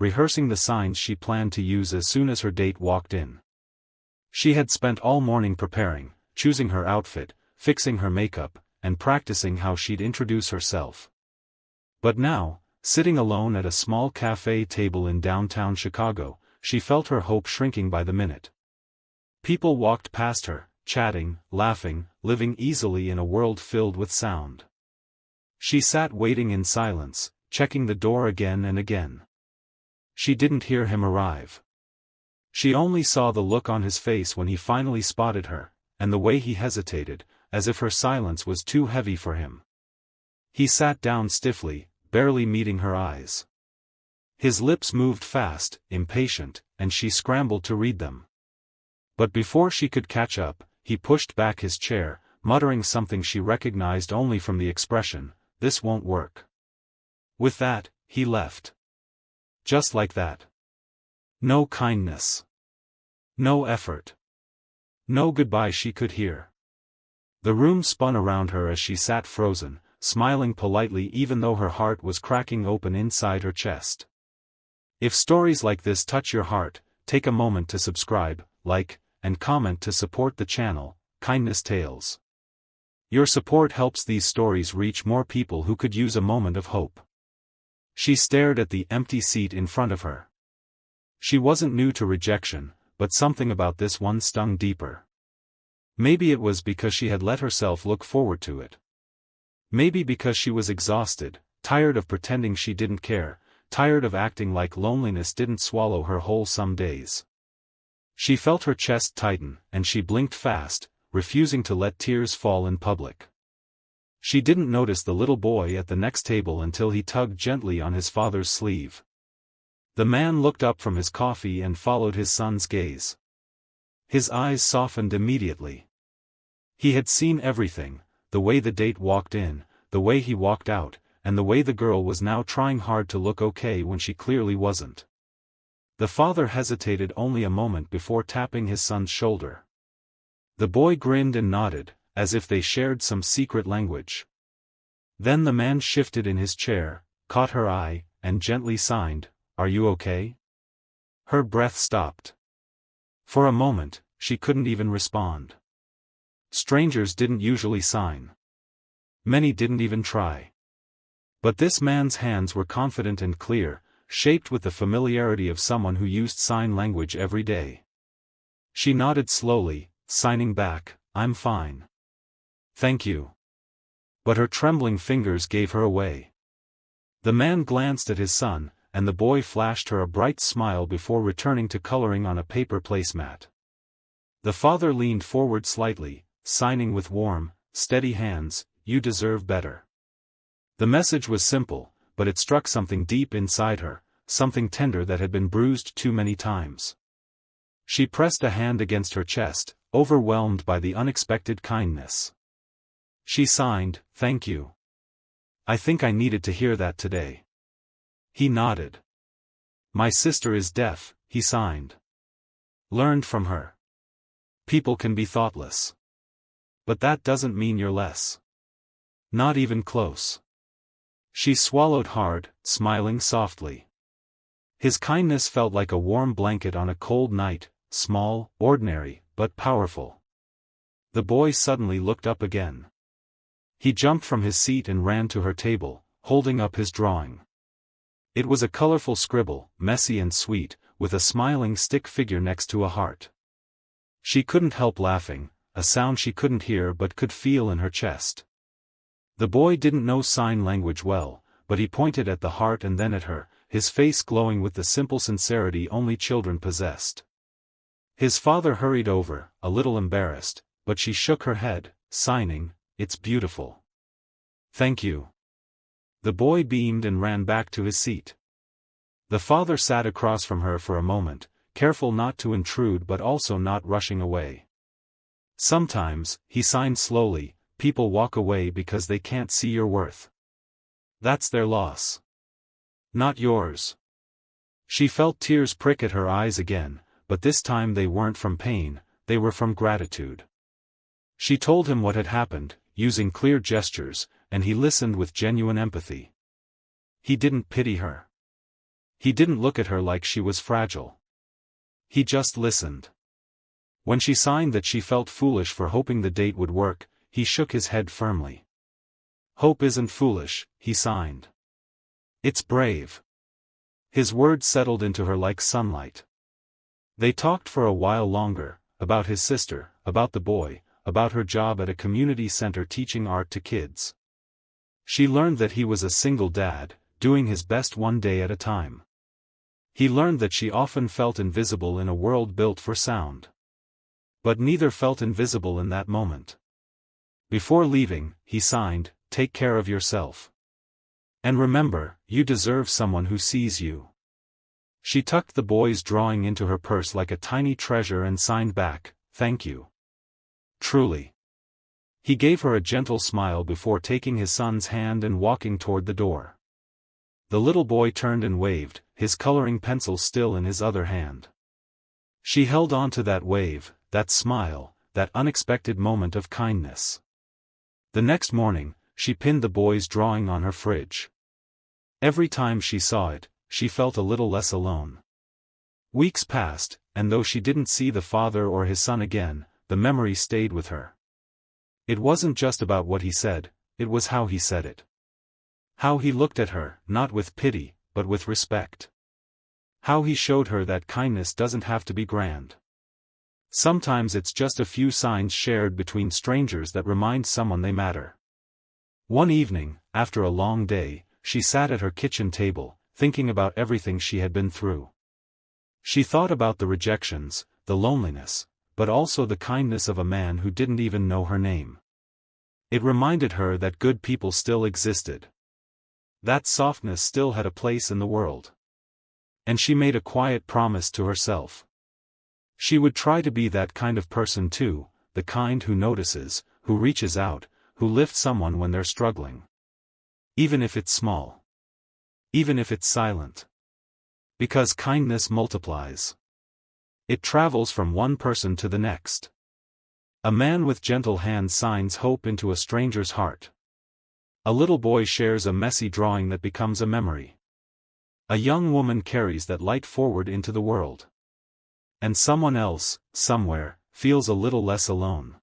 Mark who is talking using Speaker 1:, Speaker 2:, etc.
Speaker 1: rehearsing the signs she planned to use as soon as her date walked in. She had spent all morning preparing, choosing her outfit, fixing her makeup, and practicing how she'd introduce herself. But now, sitting alone at a small café table in downtown Chicago, she felt her hope shrinking by the minute. People walked past her, chatting, laughing, living easily in a world filled with sound. She sat waiting in silence, checking the door again and again. She didn't hear him arrive. She only saw the look on his face when he finally spotted her, and the way he hesitated, as if her silence was too heavy for him. He sat down stiffly, barely meeting her eyes. His lips moved fast, impatient, and she scrambled to read them. But before she could catch up, he pushed back his chair, muttering something she recognized only from the expression, "This won't work." With that, he left. Just like that. No kindness. No effort. No goodbye she could hear. The room spun around her as she sat frozen, smiling politely even though her heart was cracking open inside her chest. If stories like this touch your heart, take a moment to subscribe, like, and comment to support the channel, Kindness Tales. Your support helps these stories reach more people who could use a moment of hope. She stared at the empty seat in front of her. She wasn't new to rejection, but something about this one stung deeper. Maybe it was because she had let herself look forward to it. Maybe because she was exhausted, tired of pretending she didn't care, tired of acting like loneliness didn't swallow her whole some days. She felt her chest tighten, and she blinked fast, refusing to let tears fall in public. She didn't notice the little boy at the next table until he tugged gently on his father's sleeve. The man looked up from his coffee and followed his son's gaze. His eyes softened immediately. He had seen everything, the way the date walked in, the way he walked out, and the way the girl was now trying hard to look okay when she clearly wasn't. The father hesitated only a moment before tapping his son's shoulder. The boy grinned and nodded, as if they shared some secret language. Then the man shifted in his chair, caught her eye, and gently signed, "Are you okay?" Her breath stopped. For a moment, she couldn't even respond. Strangers didn't usually sign. Many didn't even try. But this man's hands were confident and clear, shaped with the familiarity of someone who used sign language every day. She nodded slowly, signing back, "I'm fine. Thank you." But her trembling fingers gave her away. The man glanced at his son, and the boy flashed her a bright smile before returning to coloring on a paper placemat. The father leaned forward slightly, signing with warm, steady hands, "You deserve better." The message was simple, but it struck something deep inside her, something tender that had been bruised too many times. She pressed a hand against her chest, overwhelmed by the unexpected kindness. She signed, "Thank you. I think I needed to hear that today." He nodded. "My sister is deaf," he signed. "Learned from her. People can be thoughtless. But that doesn't mean you're less. Not even close." She swallowed hard, smiling softly. His kindness felt like a warm blanket on a cold night, small, ordinary, but powerful. The boy suddenly looked up again. He jumped from his seat and ran to her table, holding up his drawing. It was a colorful scribble, messy and sweet, with a smiling stick figure next to a heart. She couldn't help laughing, a sound she couldn't hear but could feel in her chest. The boy didn't know sign language well, but he pointed at the heart and then at her, his face glowing with the simple sincerity only children possessed. His father hurried over, a little embarrassed, but she shook her head, signing, "It's beautiful. Thank you." The boy beamed and ran back to his seat. The father sat across from her for a moment, careful not to intrude but also not rushing away. "Sometimes," he signed slowly, "people walk away because they can't see your worth. That's their loss. Not yours." She felt tears prick at her eyes again, but this time they weren't from pain, they were from gratitude. She told him what had happened, using clear gestures, and he listened with genuine empathy. He didn't pity her. He didn't look at her like she was fragile. He just listened. When she signed that she felt foolish for hoping the date would work, he shook his head firmly. Hope isn't foolish, he signed. It's brave. His words settled into her like sunlight. They talked for a while longer, about his sister, about the boy, about her job at a community center teaching art to kids. She learned that he was a single dad, doing his best one day at a time. He learned that she often felt invisible in a world built for sound. But neither felt invisible in that moment. Before leaving, he signed, "Take care of yourself. And remember, you deserve someone who sees you." She tucked the boy's drawing into her purse like a tiny treasure and signed back, "Thank you. Truly." He gave her a gentle smile before taking his son's hand and walking toward the door. The little boy turned and waved, his coloring pencil still in his other hand. She held on to that wave, that smile, that unexpected moment of kindness. The next morning, she pinned the boy's drawing on her fridge. Every time she saw it, she felt a little less alone. Weeks passed, and though she didn't see the father or his son again, the memory stayed with her. It wasn't just about what he said, it was how he said it. How he looked at her, not with pity, but with respect. How he showed her that kindness doesn't have to be grand. Sometimes it's just a few signs shared between strangers that remind someone they matter. One evening, after a long day, she sat at her kitchen table, thinking about everything she had been through. She thought about the rejections, the loneliness, but also the kindness of a man who didn't even know her name. It reminded her that good people still existed. That softness still had a place in the world. And she made a quiet promise to herself. She would try to be that kind of person too, the kind who notices, who reaches out, who lifts someone when they're struggling. Even if it's small. Even if it's silent. Because kindness multiplies. It travels from one person to the next. A man with gentle hands signs hope into a stranger's heart. A little boy shares a messy drawing that becomes a memory. A young woman carries that light forward into the world. And someone else, somewhere, feels a little less alone.